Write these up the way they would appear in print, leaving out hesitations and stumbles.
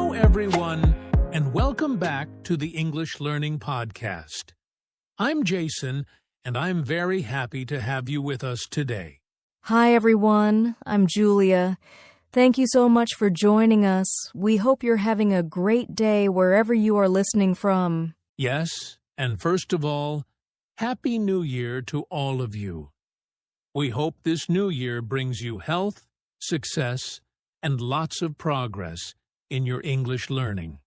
Hello, everyone, and welcome back to the English Learning Podcast. I'm Jason, and I'm very happy to have you with us today. Hi, everyone. I'm Julia. Thank you so much for joining us. We hope you're having a great day wherever you are listening from. Yes, and first of all, Happy New Year to all of you. We hope this new year brings you health, success, and lots of progress in your English learning.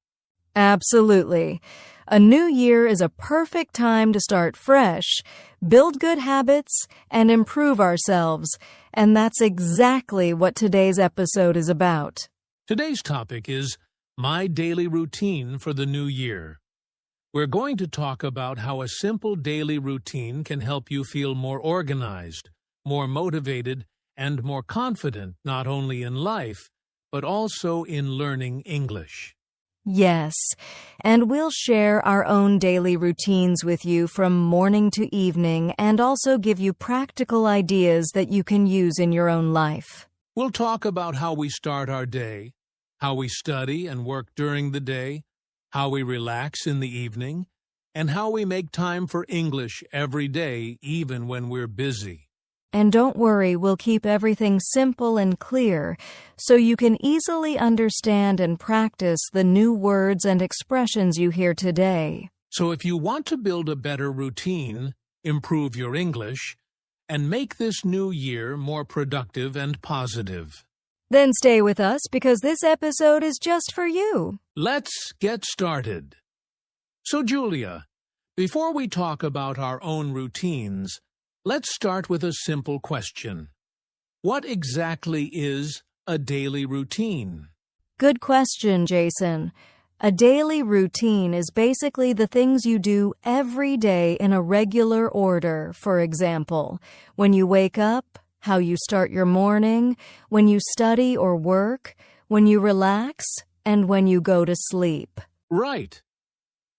Absolutely. A new year is a perfect time to start fresh, build good habits, and improve ourselves. And that's exactly what today's episode is about. Today's topic is My Daily Routine for the New Year. We're going to talk about how a simple daily routine can help you feel more organized, more motivated, and more confident not only in life, but also in learning English. Yes, and we'll share our own daily routines with you from morning to evening and also give you practical ideas that you can use in your own life. We'll talk about how we start our day, how we study and work during the day, how we relax in the evening, and how we make time for English every day, even when we're busy. And don't worry, we'll keep everything simple and clear so you can easily understand and practice the new words and expressions you hear today. So if you want to build a better routine, improve your English, and make this new year more productive and positive, then stay with us because this episode is just for you. Let's get started. So Julia, before we talk about our own routines, let's start with a simple question. What exactly is a daily routine? Good question, Jason. A daily routine is basically the things you do every day in a regular order. For example, when you wake up, how you start your morning, when you study or work, when you relax, and when you go to sleep. Right.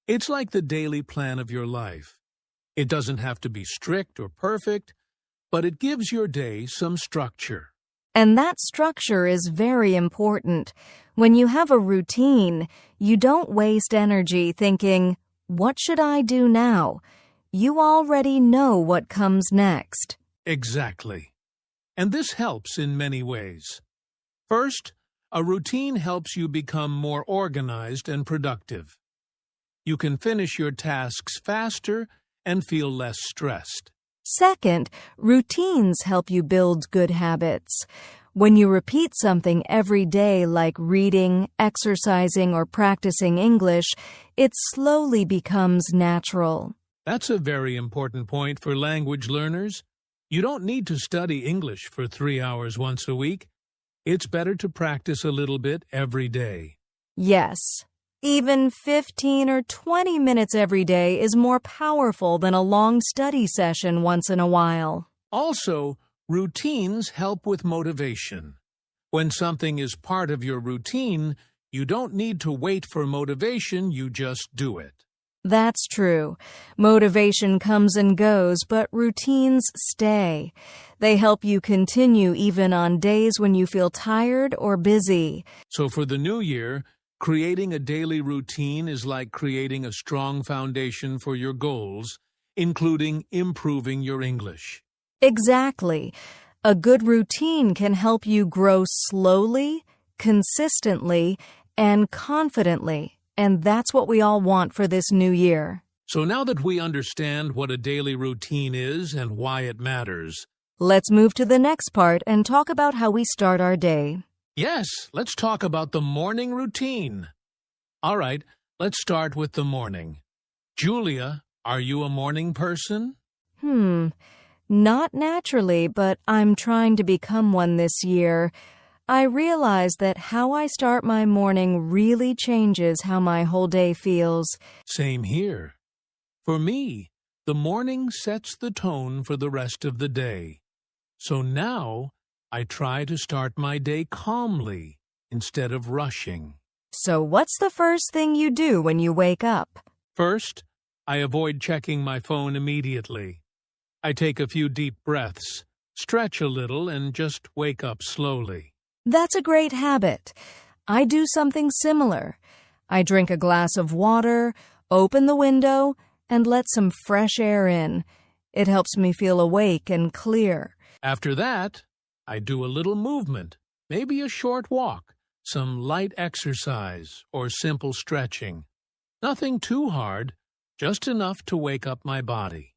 It's like the daily plan of your life. It doesn't have to be strict or perfect, but it gives your day some structure. And that structure is very important. When you have a routine, you don't waste energy thinking, "What should I do now?" You already know what comes next. Exactly. And this helps in many ways. First, a routine helps you become more organized and productive. You can finish your tasks faster and feel less stressed. Second, routines help you build good habits. When you repeat something every day like reading, exercising, or practicing English, it slowly becomes natural. That's a very important point for language learners. You don't need to study English for 3 hours once a week. It's better to practice a little bit every day. Yes. Even 15 or 20 minutes every day is more powerful than a long study session once in a while. Also, routines help with motivation. When something is part of your routine, you don't need to wait for motivation, you just do it. That's true. Motivation comes and goes, but routines stay. They help you continue even on days when you feel tired or busy. So for the new year, creating a daily routine is like creating a strong foundation for your goals, including improving your English. Exactly. A good routine can help you grow slowly, consistently, and confidently. And that's what we all want for this new year. So now that we understand what a daily routine is and why it matters, let's move to the next part and talk about how we start our day. Yes, let's talk about the morning routine. All right, let's start with the morning. Julia, are you a morning person? Not naturally, but I'm trying to become one this year. I realize that how I start my morning really changes how my whole day feels. Same here. For me, the morning sets the tone for the rest of the day. So now, I try to start my day calmly instead of rushing. So what's the first thing you do when you wake up? First, I avoid checking my phone immediately. I take a few deep breaths, stretch a little, and just wake up slowly. That's a great habit. I do something similar. I drink a glass of water, open the window, and let some fresh air in. It helps me feel awake and clear. After that, I do a little movement, maybe a short walk, some light exercise, or simple stretching. Nothing too hard, just enough to wake up my body.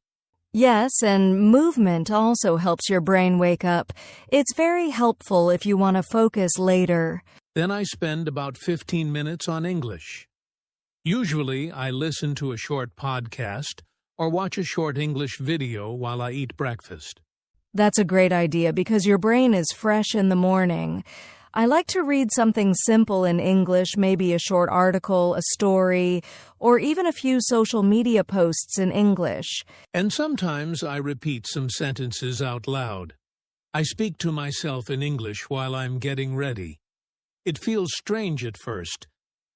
Yes, and movement also helps your brain wake up. It's very helpful if you want to focus later. Then I spend about 15 minutes on English. Usually, I listen to a short podcast or watch a short English video while I eat breakfast. That's a great idea because your brain is fresh in the morning. I like to read something simple in English, maybe a short article, a story, or even a few social media posts in English. And sometimes I repeat some sentences out loud. I speak to myself in English while I'm getting ready. It feels strange at first,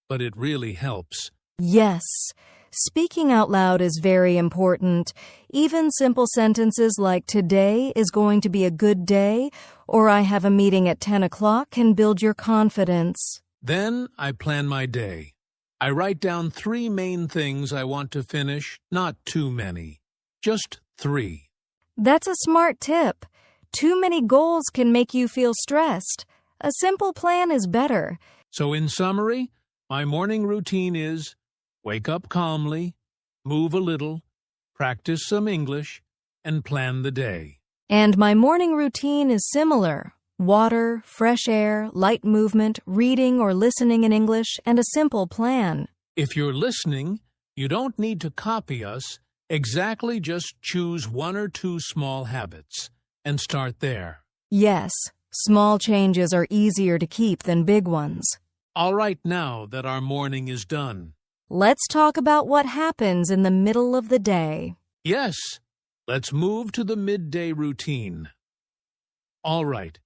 but it really helps. Yes, speaking out loud is very important. Even simple sentences like today is going to be a good day or I have a meeting at 10 o'clock can build your confidence. Then I plan my day. I write down 3 main things I want to finish, not too many, just 3. That's a smart tip. Too many goals can make you feel stressed. A simple plan is better. So in summary, my morning routine is wake up calmly, move a little, practice some English, and plan the day. And my morning routine is similar. Water, fresh air, light movement, reading or listening in English, and a simple plan. If you're listening, you don't need to copy us. Exactly, just choose 1 or 2 small habits and start there. Yes, small changes are easier to keep than big ones. All right, now that our morning is done. Let's talk about what happens in the middle of the day. Yes, let's move to the midday routine. All right,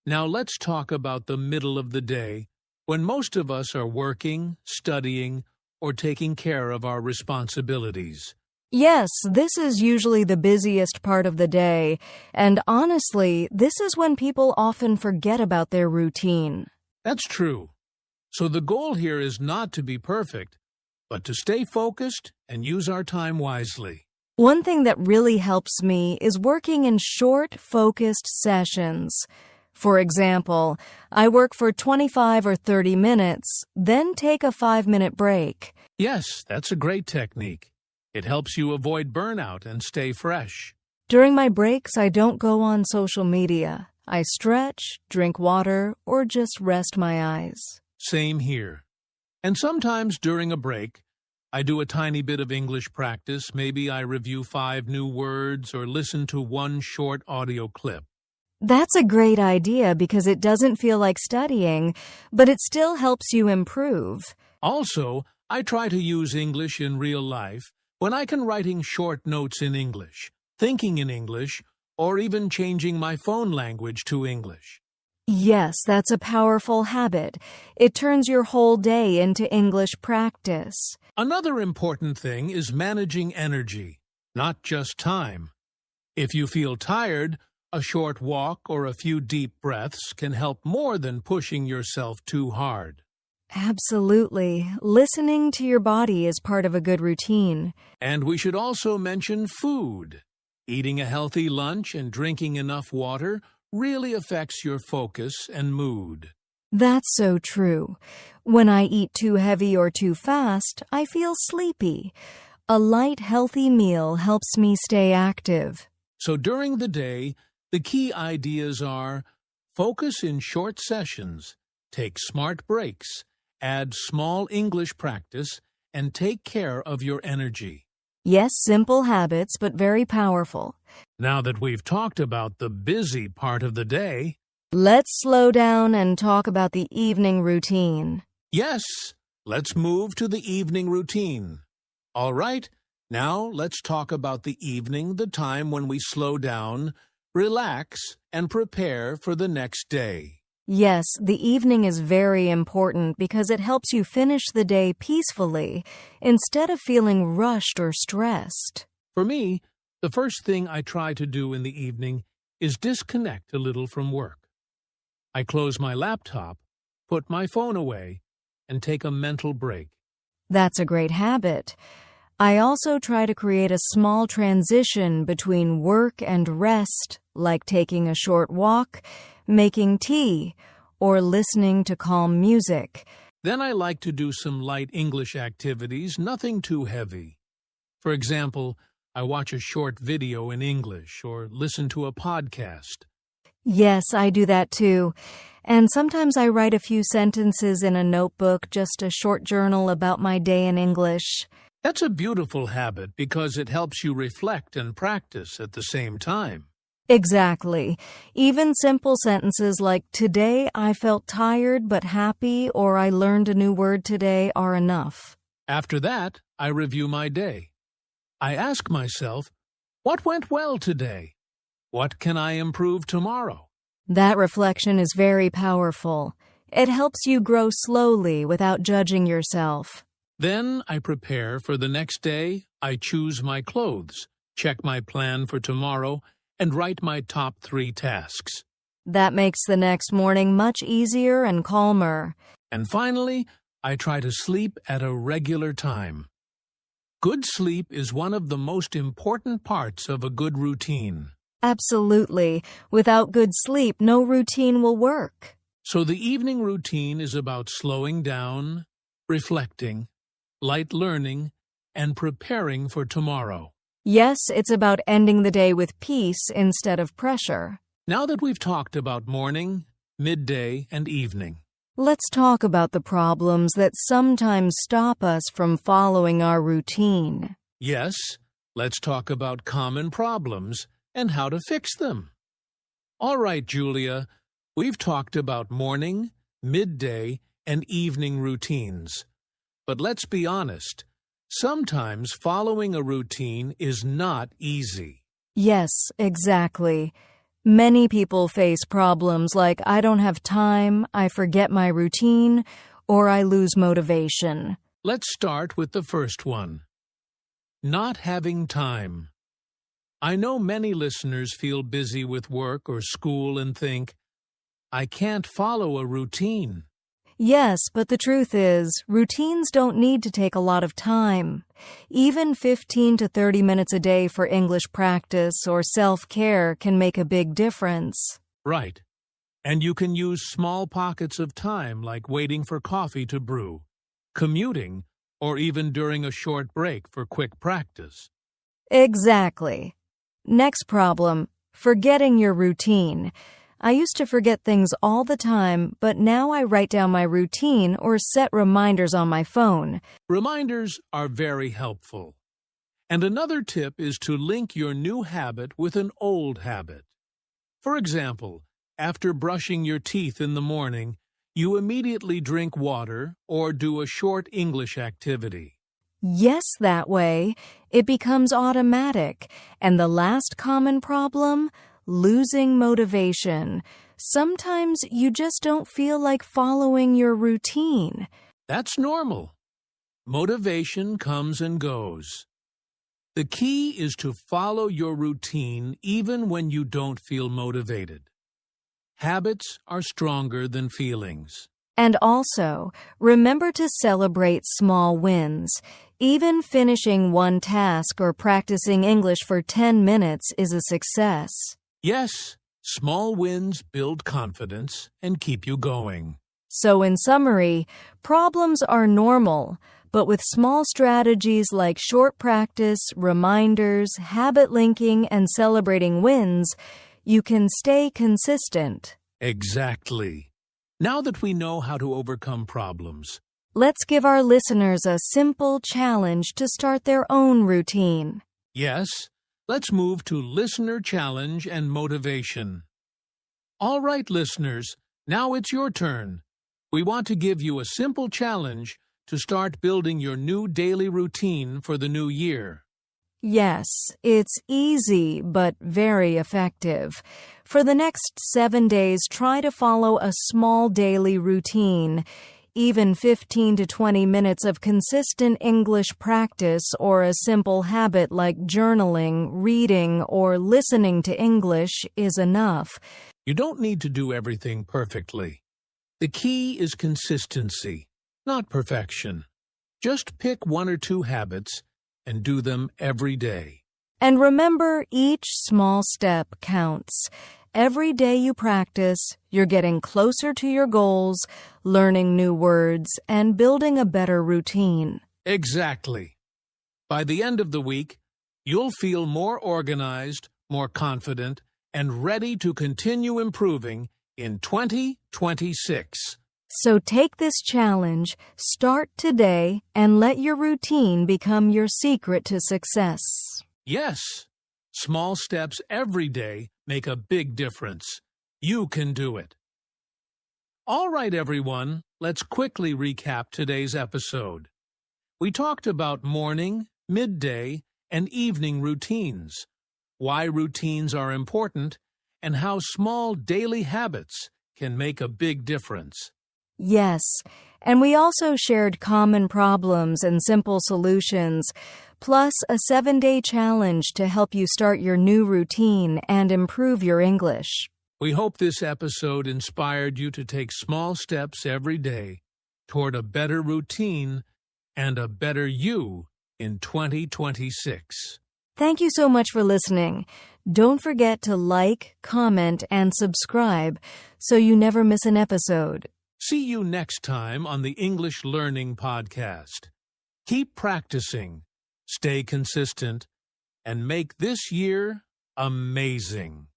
now let's talk about the middle of the day when most of us are working, studying, or taking care of our responsibilities. Yes, this is usually the busiest part of the day, and honestly, this is when people often forget about their routine. That's true. So the goal here is not to be perfect, but to stay focused and use our time wisely. One thing that really helps me is working in short, focused sessions. For example, I work for 25 or 30 minutes, then take a 5-minute break. Yes, that's a great technique. It helps you avoid burnout and stay fresh. During my breaks, I don't go on social media. I stretch, drink water, or just rest my eyes. Same here. And sometimes during a break, I do a tiny bit of English practice. Maybe I review 5 new words or listen to 1 short audio clip. That's a great idea because it doesn't feel like studying, but it still helps you improve. Also, I try to use English in real life when I can writing short notes in English, thinking in English, or even changing my phone language to English. Yes, that's a powerful habit. It turns your whole day into English practice. Another important thing is managing energy, not just time. If you feel tired, a short walk or a few deep breaths can help more than pushing yourself too hard. Absolutely. Listening to your body is part of a good routine. And we should also mention food. Eating a healthy lunch and drinking enough water really affects your focus and mood. That's so true. When I eat too heavy or too fast, I feel sleepy. A light, healthy meal helps me stay active. So during the day, the key ideas are focus in short sessions, take smart breaks, add small English practice, and take care of your energy. Yes, simple habits, but very powerful. Now that we've talked about the busy part of the day, let's slow down and talk about the evening routine. Yes, let's move to the evening routine. All right, now let's talk about the evening, the time when we slow down, relax, and prepare for the next day. Yes, the evening is very important because it helps you finish the day peacefully instead of feeling rushed or stressed. For me, the first thing I try to do in the evening is disconnect a little from work. I close my laptop, put my phone away, and take a mental break. That's a great habit. I also try to create a small transition between work and rest, like taking a short walk, making tea, or listening to calm music. Then I like to do some light English activities, nothing too heavy. For example, I watch a short video in English or listen to a podcast. Yes, I do that too. And sometimes I write a few sentences in a notebook, just a short journal about my day in English. That's a beautiful habit because it helps you reflect and practice at the same time. Exactly. Even simple sentences like, "Today I felt tired but happy," or "I learned a new word today," are enough. After that, I review my day. I ask myself, what went well today? What can I improve tomorrow? That reflection is very powerful. It helps you grow slowly without judging yourself. Then I prepare for the next day. I choose my clothes, check my plan for tomorrow, and write my top 3 tasks. That makes the next morning much easier and calmer. And finally, I try to sleep at a regular time. Good sleep is one of the most important parts of a good routine. Absolutely. Without good sleep, no routine will work. So the evening routine is about slowing down, reflecting, light learning, and preparing for tomorrow. Yes, it's about ending the day with peace instead of pressure. Now that we've talked about morning, midday, and evening, let's talk about the problems that sometimes stop us from following our routine. yes, let's talk about common problems and how to fix them. All right, Julia, we've talked about morning, midday, and evening routines. But let's be honest, sometimes following a routine is not easy. Yes, exactly. Many people face problems like I don't have time, I forget my routine, or I lose motivation. Let's start with the first one. Not having time. I know many listeners feel busy with work or school and think, I can't follow a routine. Yes, but the truth is, routines don't need to take a lot of time. Even 15 to 30 minutes a day for English practice or self-care can make a big difference. Right. And you can use small pockets of time like waiting for coffee to brew, commuting, or even during a short break for quick practice. Exactly. Next problem, forgetting your routine. I used to forget things all the time, but now I write down my routine or set reminders on my phone. Reminders are very helpful. And another tip is to link your new habit with an old habit. For example, after brushing your teeth in the morning, you immediately drink water or do a short English activity. Yes, that way. It becomes automatic. And the last common problem? Losing motivation. Sometimes you just don't feel like following your routine. That's normal. Motivation comes and goes. The key is to follow your routine even when you don't feel motivated. Habits are stronger than feelings. And also, remember to celebrate small wins. Even finishing one task or practicing English for 10 minutes is a success. Yes, small wins build confidence and keep you going. So in summary, problems are normal, but with small strategies like short practice, reminders, habit linking, and celebrating wins, you can stay consistent. Exactly. Now that we know how to overcome problems, let's give our listeners a simple challenge to start their own routine. yes, let's move to listener challenge and motivation. All right, listeners, now it's your turn. We want to give you a simple challenge to start building your new daily routine for the new year. Yes, it's easy but very effective. For the next 7 days, try to follow a small daily routine. Even 15 to 20 minutes of consistent English practice or a simple habit like journaling, reading, or listening to English is enough. You don't need to do everything perfectly. The key is consistency, not perfection. Just pick 1 or 2 habits and do them every day. And remember, each small step counts. Every day you practice, you're getting closer to your goals, learning new words, and building a better routine. Exactly. By the end of the week, you'll feel more organized, more confident, and ready to continue improving in 2026. So take this challenge, start today, and let your routine become your secret to success. Yes, small steps every day make a big difference. You can do it. All right, everyone, let's quickly recap today's episode. We talked about morning, midday, and evening routines, why routines are important, and how small daily habits can make a big difference. Yes, and we also shared common problems and simple solutions, plus a 7-day challenge to help you start your new routine and improve your English. We hope this episode inspired you to take small steps every day toward a better routine and a better you in 2026. Thank you so much for listening. Don't forget to like, comment, and subscribe so you never miss an episode. See you next time on the English Learning Podcast. Keep practicing, stay consistent, and make this year amazing.